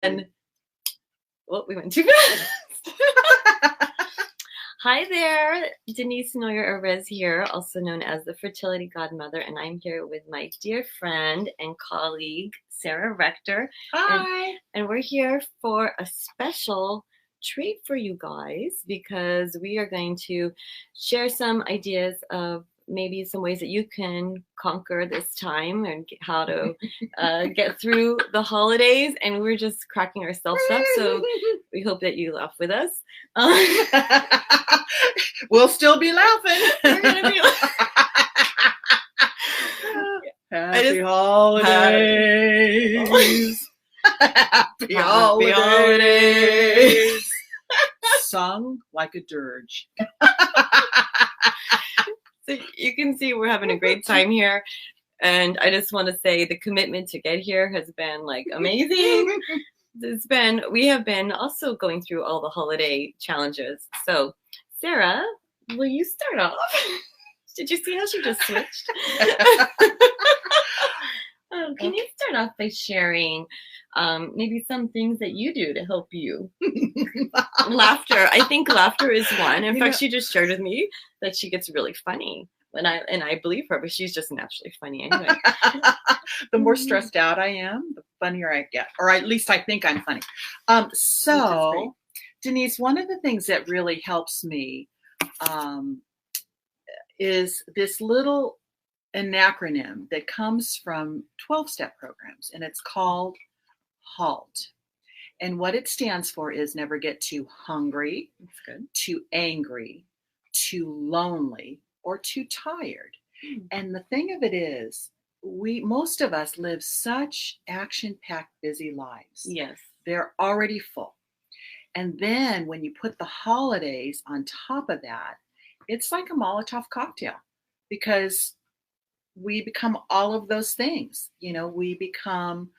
And well, we went too fast. Hi there, Denise Noyer-Erez here, also known as the Fertility Godmother, and I'm here with my dear friend and colleague, Sara Rector. Hi. And we're here for a special treat for you guys because we are going to share some ideas of maybe some ways that you can conquer this time and how to get through the holidays. And we're just cracking ourselves up. So we hope that you laugh with us. We'll still be laughing. We're gonna be Happy holidays. Happy holidays. Sung like a dirge. So you can see we're having a great time here. And I just want to say the commitment to get here has been like amazing. We have been also going through all the holiday challenges. So Sara, will you start off? Did you see how she just switched? Can you start off by sharing maybe some things that you do to help you? Laughter. I think laughter is one. In fact, she just shared with me that she gets really funny. And I believe her, but she's just naturally funny anyway. The more stressed out I am, the funnier I get. Or at least I think I'm funny. So, Denise, one of the things that really helps me is this little an acronym that comes from 12-step programs, and it's called HALT. And what it stands for is never get too hungry, that's good, too angry, too lonely, or too tired. And the thing of it is, most of us live such action-packed, busy lives. Yes. They're already full. And then when you put the holidays on top of that, it's like a Molotov cocktail, because we become all of those things. You know, we become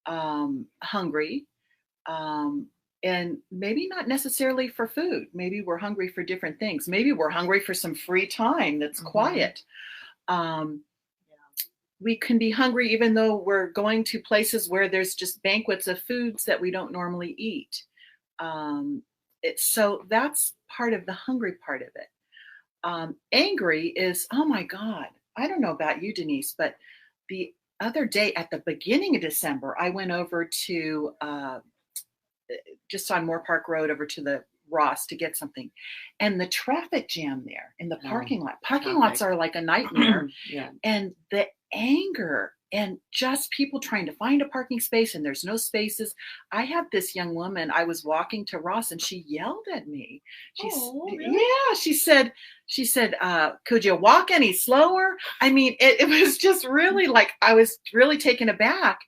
hungry, and maybe not necessarily for food. Maybe we're hungry for different things. Maybe we're hungry for some free time that's quiet. We can be hungry even though we're going to places where there's just banquets of foods that we don't normally eat. So that's part of the hungry part of it. Angry is, oh my God, I don't know about you, Denise, but the other day at the beginning of December, I went over to just on Moore Park Road over to the Ross to get something, and the traffic jam there in the parking lot. Parking lots are like a nightmare. And the anger and just people trying to find a parking space, and there's no spaces. I had this young woman, I was walking to Ross, and she yelled at me. She said, could you walk any slower? I mean, it was just really like, I was really taken aback.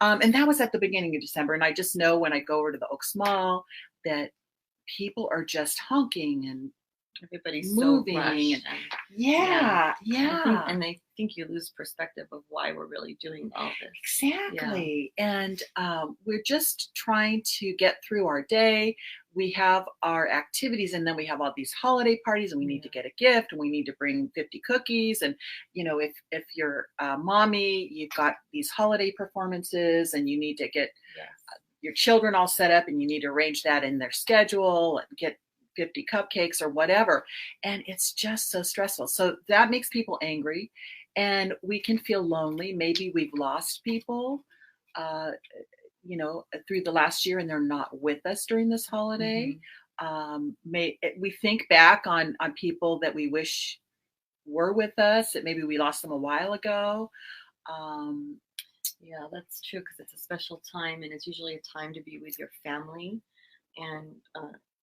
And that was at the beginning of December. And I just know when I go over to the Oaks Mall that people are just honking and everybody's moving. So rushed. Yeah. And I think you lose perspective of why we're really doing all this. Exactly. Yeah. And we're just trying to get through our day. We have our activities, and then we have all these holiday parties, and we need to get a gift, and we need to bring 50 cookies. And, you know, if you're a mommy, you've got these holiday performances, and you need to get your children all set up, and you need to arrange that in their schedule and get 50 cupcakes or whatever. And it's just so stressful. So that makes people angry, and we can feel lonely. Maybe we've lost people, you know, through the last year, and they're not with us during this holiday. We think back on people that we wish were with us, that maybe we lost them a while ago. Yeah, that's true, because it's a special time, and it's usually a time to be with your family. And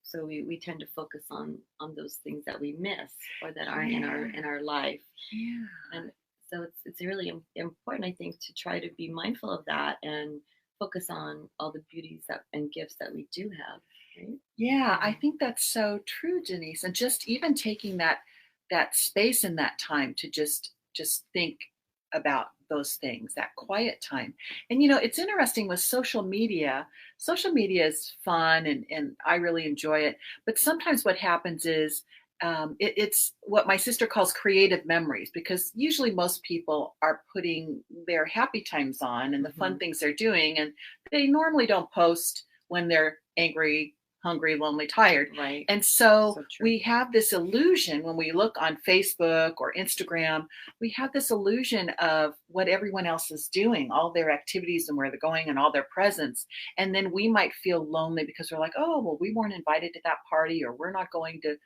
so we tend to focus on those things that we miss or that aren't in our life. Yeah. And so it's really important, I think, to try to be mindful of that and focus on all the beauties and gifts that we do have. Right? Yeah, I think that's so true, Denise. And just even taking that space in that time to just think about those things, that quiet time. And, you know, it's interesting with social media. Social media is fun, and I really enjoy it. But sometimes what happens is it's what my sister calls creative memories, because usually most people are putting their happy times on and the fun things they're doing, and they normally don't post when they're angry, hungry, lonely, tired. Right. And so we have this illusion when we look on Facebook or Instagram, we have this illusion of what everyone else is doing, all their activities and where they're going and all their presents. And then we might feel lonely because we're like, oh, well, we weren't invited to that party, or we're not going to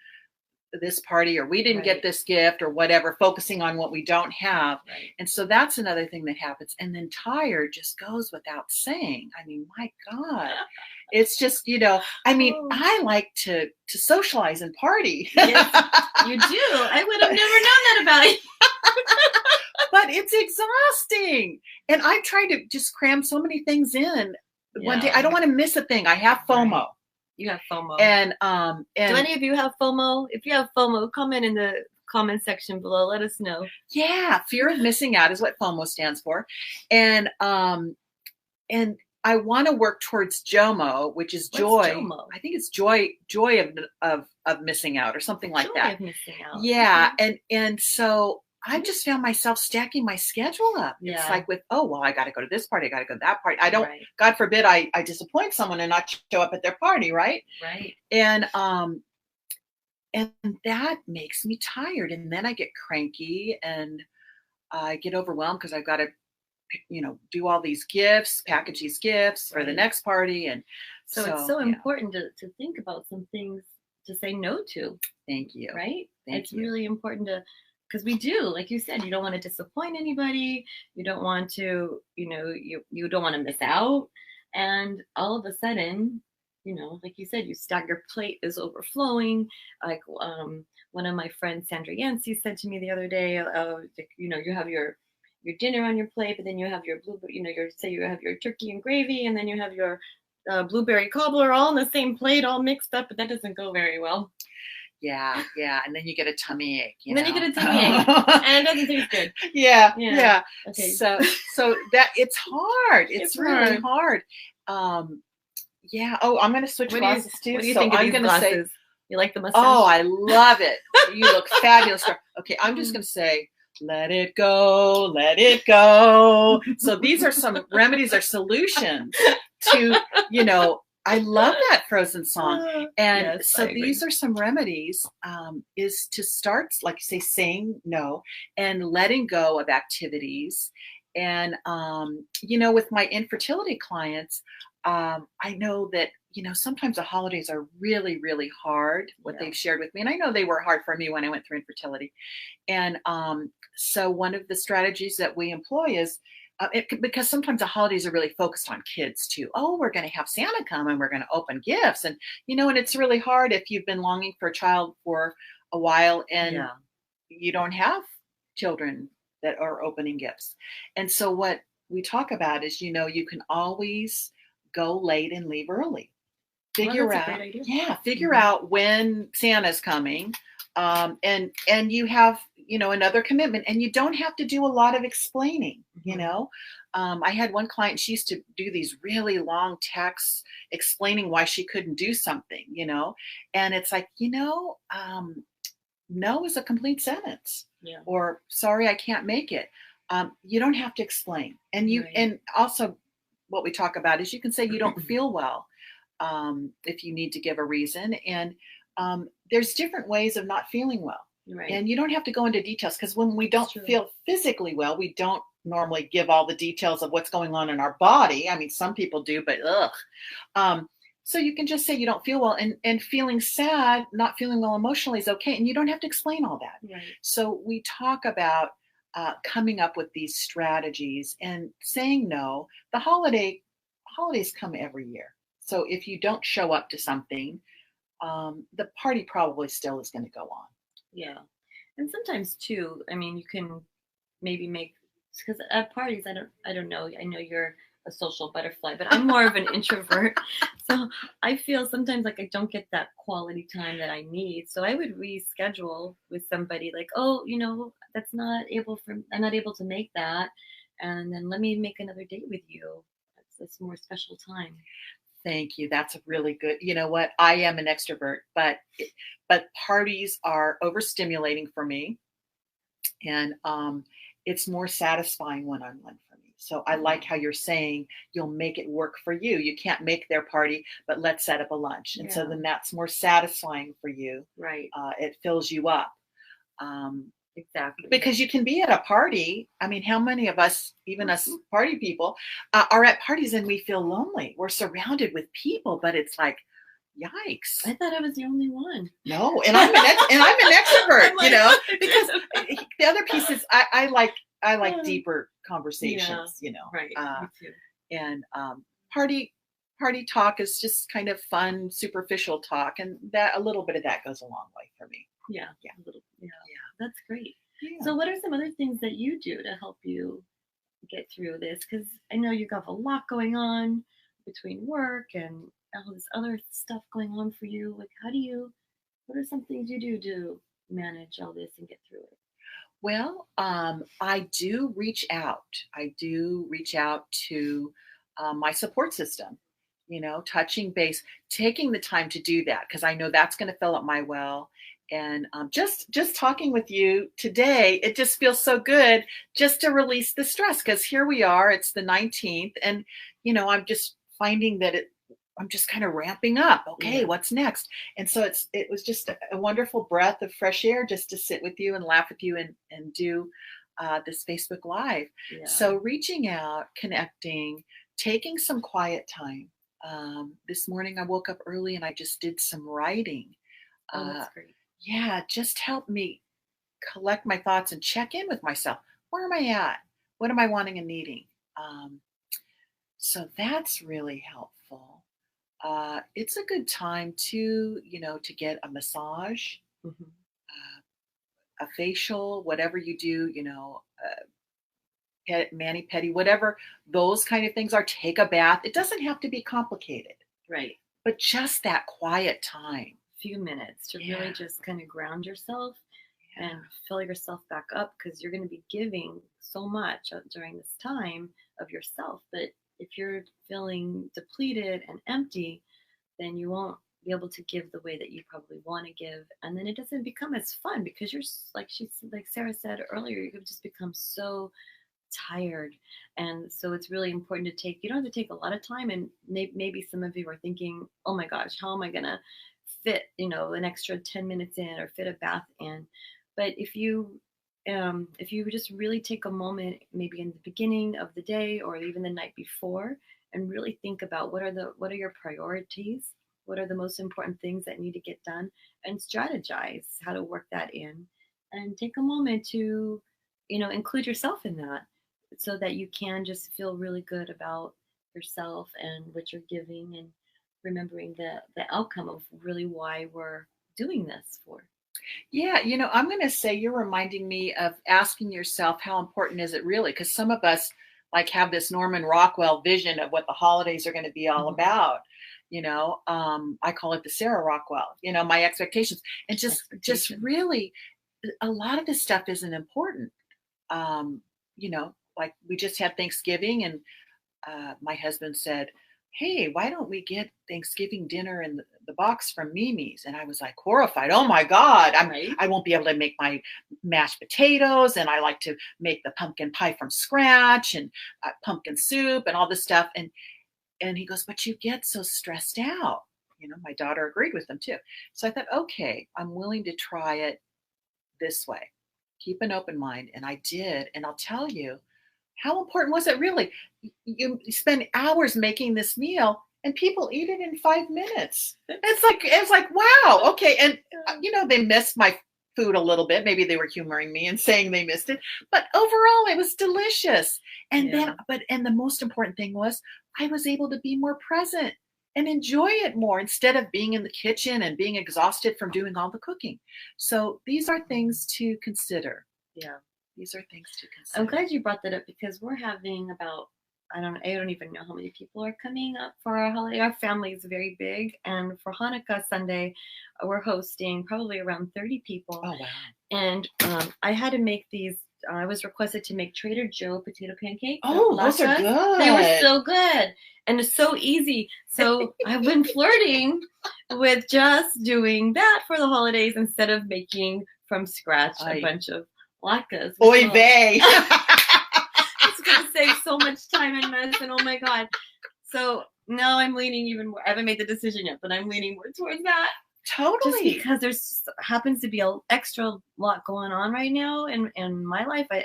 this party, or we didn't get this gift, or whatever, focusing on what we don't have. Right. And so that's another thing that happens. And then tired just goes without saying. I mean, my God, it's just, I mean, I like to socialize and party. Yes, you do. I would have never known that about you. But it's exhausting. And I try to just cram so many things in one day. I don't want to miss a thing. I have FOMO. Right. You have FOMO. And do any of you have FOMO? If you have FOMO, comment in the comment section below. Let us know. Yeah, fear of missing out is what FOMO stands for. And I want to work towards JOMO, which is joy. JOMO? I think it's joy of missing out, or something like that. Joy of missing out. Yeah, and so I just found myself stacking my schedule up. Yeah. It's like I got to go to this party, I got to go to that party. I don't, God forbid, I disappoint someone and not show up at their party, right? Right. And that makes me tired, and then I get cranky and I get overwhelmed because I've got to, do all these gifts, package these gifts for the next party, and so it's so important to think about some things to say no to. Thank you. Right? It's really important to. Because we do, like you said, you don't want to disappoint anybody. You don't want to, you don't want to miss out. And all of a sudden, like you said, your plate is overflowing. Like one of my friends, Sandra Yancey, said to me the other day, you have your dinner on your plate, but then you have your blueberry, you have your turkey and gravy, and then you have your blueberry cobbler all in the same plate, all mixed up, but that doesn't go very well. Yeah. And then you get a tummy ache. Then you get a tummy ache, and it doesn't taste good. Yeah. Okay. So that it's hard. It's really hard. Yeah. Oh, I'm going to switch glasses too. What do you think of these glasses? You like the mustache? Oh, I love it. You look fabulous. Okay, I'm just going to say, let it go, let it go. So these are some remedies or solutions to, I love that Frozen song. And yes, so these are some remedies, is to start, like you say, saying no and letting go of activities. And, with my infertility clients, I know that, sometimes the holidays are really, really hard, what they've shared with me. And I know they were hard for me when I went through infertility. And so one of the strategies that we employ is, because sometimes the holidays are really focused on kids too. Oh, we're going to have Santa come and we're going to open gifts. And, and it's really hard if you've been longing for a child for a while and you don't have children that are opening gifts. And so what we talk about is, you can always go late and leave early. Figure out when Santa's coming. And you have, another commitment, and you don't have to do a lot of explaining, I had one client, she used to do these really long texts explaining why she couldn't do something, and it's like, no is a complete sentence, or sorry, I can't make it. You don't have to explain. And and also what we talk about is you can say you don't feel well, if you need to give a reason. And there's different ways of not feeling well. Right. And you don't have to go into details, because when we don't feel physically well, we don't normally give all the details of what's going on in our body. I mean, some people do, but so you can just say you don't feel well, and feeling sad, not feeling well emotionally is okay. And you don't have to explain all that. Right. So we talk about coming up with these strategies and saying no. The holidays come every year. So if you don't show up to something, the party probably still is going to go on. Yeah. And sometimes too, I mean, you can maybe make, because at parties, I don't know. I know you're a social butterfly, but I'm more of an introvert. So I feel sometimes like I don't get that quality time that I need. So I would reschedule with somebody like, oh, I'm not able to make that. And then let me make another date with you. It's more special time. Thank you. That's a really good. You know what? I am an extrovert, but parties are overstimulating for me, and it's more satisfying one-on-one for me. So I like how you're saying you'll make it work for you. You can't make their party, but let's set up a lunch, and so then that's more satisfying for you. Right. It fills you up. Exactly. Because you can be at a party. I mean, how many of us, even us party people, are at parties and we feel lonely? We're surrounded with people, but it's like, yikes! I thought I was the only one. No, and I'm an extrovert, like, you know, because the other piece is I like deeper conversations, you know. Right. Me too. And party talk is just kind of fun, superficial talk, and that a little bit of that goes a long way for me. Yeah. A little. Yeah. That's great. Yeah. So what are some other things that you do to help you get through this? Because I know you have a lot going on between work and all this other stuff going on for you. Like, what are some things you do to manage all this and get through it? Well, I do reach out. I do reach out to my support system, you know, touching base, taking the time to do that, because I know that's going to fill up my well. And just talking with you today, it just feels so good just to release the stress, because here we are, it's the 19th, and, you know, I'm just finding that I'm just kind of ramping up. Okay, what's next? And so it was just a wonderful breath of fresh air just to sit with you and laugh with you and do this Facebook Live. Yeah. So reaching out, connecting, taking some quiet time. This morning I woke up early and I just did some writing. Oh, that's great. Yeah, just help me collect my thoughts and check in with myself. Where am I at? What am I wanting and needing? So that's really helpful. It's a good time to, you know, to get a massage, a facial, whatever you do, you know, mani-pedi, whatever those kind of things are. Take a bath. It doesn't have to be complicated. Right. But just that quiet time. Few minutes to really just kind of ground yourself and fill yourself back up, because you're going to be giving so much during this time of yourself. But if you're feeling depleted and empty, then you won't be able to give the way that you probably want to give, and then it doesn't become as fun, because you're like Sara said earlier, you just become so tired. And so it's really important to you don't have to take a lot of time, and maybe some of you are thinking, oh my gosh, how am I gonna fit, you know, an extra 10 minutes in, or fit a bath in? But if you just really take a moment, maybe in the beginning of the day or even the night before, and really think about what are your priorities, what are the most important things that need to get done, and strategize how to work that in, and take a moment to, you know, include yourself in that, so that you can just feel really good about yourself and what you're giving, and remembering the outcome of really why we're doing this for. Yeah, you know, I'm going to say you're reminding me of asking yourself, how important is it really? Because some of us like have this Norman Rockwell vision of what the holidays are going to be all about. You know, I call it the Sara Rockwell, you know, my expectations. And just really, a lot of this stuff isn't important. You know, like we just had Thanksgiving, and my husband said, hey, why don't we get Thanksgiving dinner in the box from Mimi's? And I was like horrified. Oh my God, I won't be able to make my mashed potatoes. And I like to make the pumpkin pie from scratch, and pumpkin soup and all this stuff. And he goes, but you get so stressed out. You know, my daughter agreed with him too. So I thought, okay, I'm willing to try it this way. Keep an open mind. And I did. And I'll tell you, how important was it really? You spend hours making this meal, and people eat it in 5 minutes. It's like, wow, okay. And you know, they missed my food a little bit. Maybe they were humoring me and saying they missed it, but overall it was delicious. And then the most important thing was I was able to be more present and enjoy it more, instead of being in the kitchen and being exhausted from doing all the cooking. So these are things to consider. Yeah. These are things to consider. I'm glad you brought that up, because we're having about, I don't even know how many people are coming up for our holiday. Our family is very big, and for Hanukkah Sunday, we're hosting probably around 30 people. Oh, wow. And I had to make these I was requested to make Trader Joe potato pancakes. Oh, those are good. They were so good. And it's so easy. So I've been flirting with just doing that for the holidays instead of making from scratch a bunch of latkes. Oy vey. It's going to save so much time and mess. And oh my God. So now I'm leaning even more. I haven't made the decision yet, but I'm leaning more towards that. Totally. Just because there's happens to be an extra lot going on right now in my life. I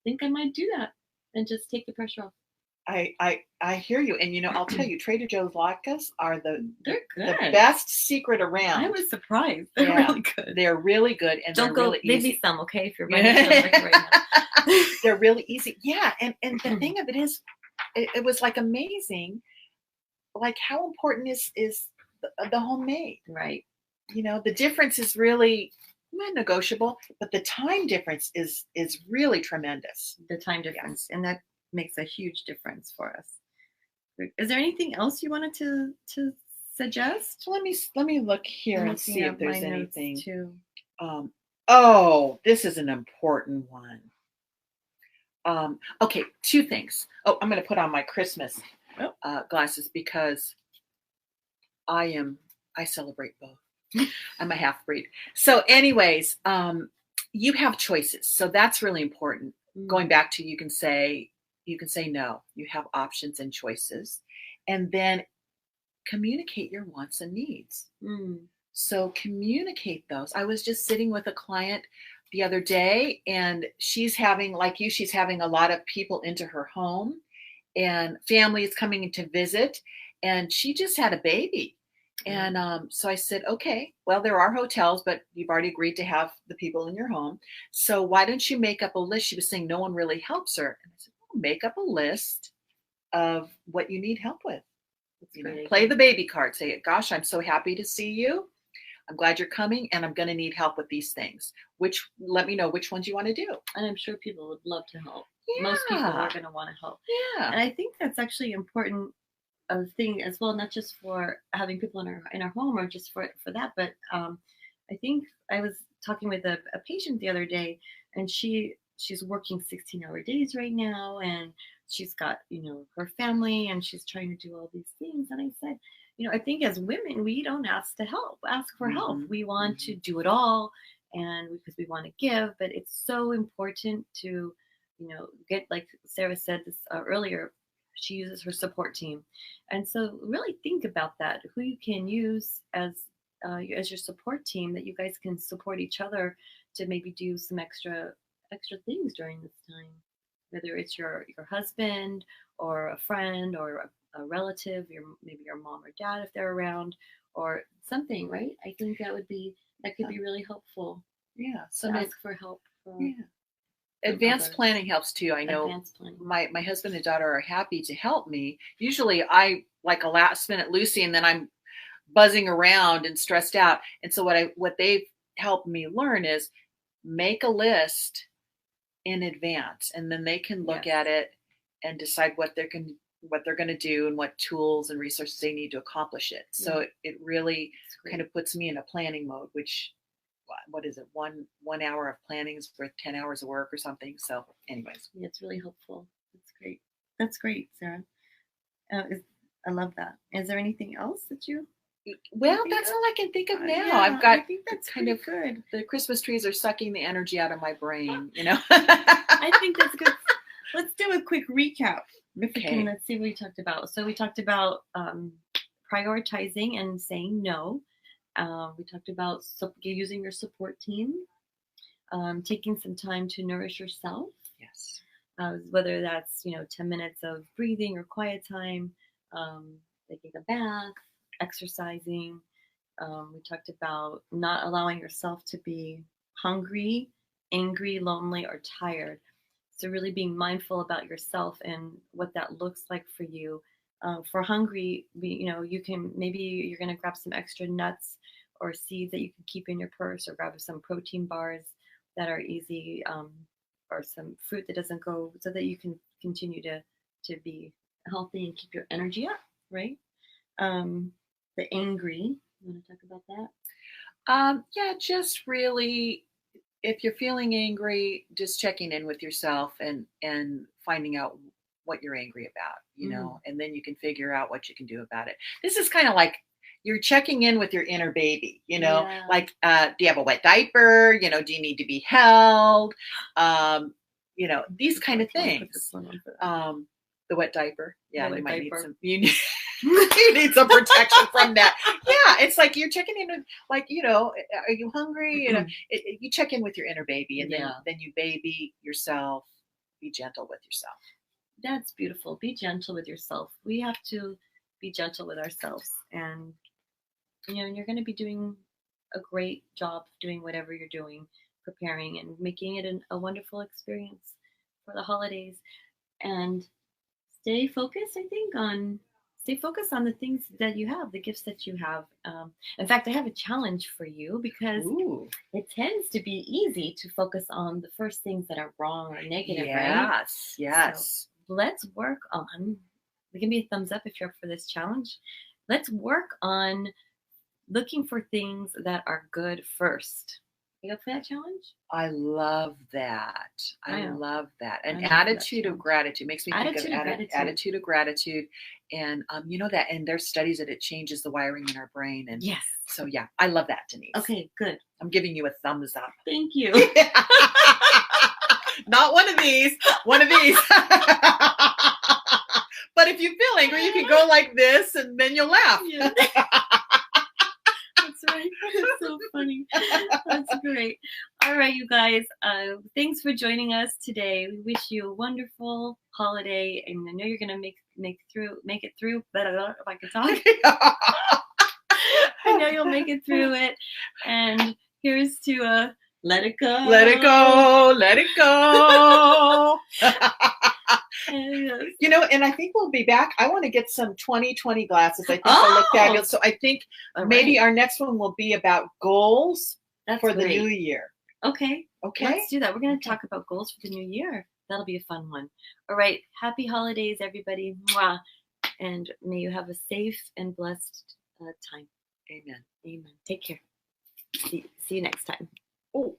think I might do that and just take the pressure off. I hear you. And, I'll tell you, Trader Joe's latkes are the best secret around. I was surprised. They're really good. They're really good. And don't go, really leave me some, okay, if you're running right now. They're really easy. Yeah. And the thing of it is, it was like amazing, like how important is the homemade. Right. The difference is really not negotiable, but the time difference is really tremendous. The time difference. Yes. And that makes a huge difference for us. Is there anything else you wanted to suggest? Let me look here and see if there's anything. Too. This is an important one. Okay, two things. I'm going to put on my Christmas glasses because I celebrate both. I'm a half-breed. So anyways, you have choices. So that's really important. Going back to, you can say no. You have options and choices. And then communicate your wants and needs. So communicate those. I was just sitting with a client the other day, and she's having, like you, she's having a lot of people into her home, and family is coming in to visit, and she just had a baby. And so I said, okay, well, there are hotels, but you've already agreed to have the people in your home. So why don't you make up a list? She was saying no one really helps her. And I said, well, make up a list of what you need help with. Play the baby card. Say, gosh, I'm so happy to see you. I'm glad you're coming, and I'm going to need help with these things. Let me know which ones you want to do. And I'm sure people would love to help. Yeah. Most people are going to want to help. Yeah. And I think that's actually important thing as well, not just for having people in our home or just for that, but I think I was talking with a patient the other day, and she's working 16-hour days right now, and she's got her family, and she's trying to do all these things. And I said, I think as women, we don't ask for help. We want to do it all, and because we want to give, but it's so important to get, like Sara said this earlier, she uses her support team. And so really think about that, who you can use as your support team, that you guys can support each other to maybe do some extra things during this time, whether it's your husband or a friend or a relative, maybe your mom or dad if they're around, or something, right? I think that could be really helpful. Yeah. So ask for help. Advanced planning helps too. I know my husband and daughter are happy to help me. Usually I like a last minute Lucy, and then I'm buzzing around and stressed out. And so what they've helped me learn is make a list in advance, and then they can look at it and decide what they're going to do and what tools and resources they need to accomplish it. So it really kind of puts me in a planning mode, which, what is it? 1 hour of planning is worth 10 hours of work or something. So anyways. Yeah, it's really helpful. That's great, Sara. I love that. Is there anything else that you? Well, that's all I can think of now. Yeah, I've got, I think that's kind of good. The Christmas trees are sucking the energy out of my brain, I think that's good. Let's do a quick recap. Okay. Let's see what we talked about. So we talked about prioritizing and saying no. We talked about using your support team, taking some time to nourish yourself. Yes. Whether that's 10 minutes of breathing or quiet time, taking a bath, exercising. We talked about not allowing yourself to be hungry, angry, lonely, or tired. So really being mindful about yourself and what that looks like for you. For hungry, you can, maybe you're going to grab some extra nuts or seeds that you can keep in your purse, or grab some protein bars that are easy, or some fruit that doesn't go, so that you can continue to be healthy and keep your energy up, right? The angry, you want to talk about that? Yeah, just really if you're feeling angry, just checking in with yourself and finding out what you're angry about, and then you can figure out what you can do about it. This is kind of like you're checking in with your inner baby, Yeah. like, do you have a wet diaper? Do you need to be held? These kind of things. The wet diaper. Yeah, you might need some. You need some protection from that. Yeah, it's like you're checking in with, like, are you hungry? You check in with your inner baby, and then you baby yourself. Be gentle with yourself. That's beautiful. Be gentle with yourself. We have to be gentle with ourselves, and you're going to be doing a great job doing whatever you're doing, preparing and making it a wonderful experience for the holidays. And stay focused, stay focused on the things that you have, the gifts that you have. In fact, I have a challenge for you, because it tends to be easy to focus on the first things that are wrong or negative, right? Yes. So let's work on, give me a thumbs up if you're up for this challenge. Let's work on looking for things that are good first. You up for that challenge? I love that. I love that. An attitude of gratitude makes me think of attitude of gratitude. And that, and there's studies that it changes the wiring in our brain. And yes. So yeah, I love that, Denise. Okay, good. I'm giving you a thumbs up. Thank you. Not one of these. One of these. But if you feel angry, you can go like this, and then you'll laugh. Yeah. That's right. That's so funny. That's great. All right, you guys. Thanks for joining us today. We wish you a wonderful holiday, and I know you're gonna make it through. If I can talk, I know you'll make it through it. And here's to let it go. Let it go. Let it go. And I think we'll be back. I want to get some 2020 glasses. I think they'll look fabulous. So I think maybe our next one will be about goals for the new year. Okay. Let's do that. We're going to talk about goals for the new year. That'll be a fun one. All right. Happy holidays, everybody. Mwah. And may you have a safe and blessed time. Amen. Amen. Take care. See you next time. Oh.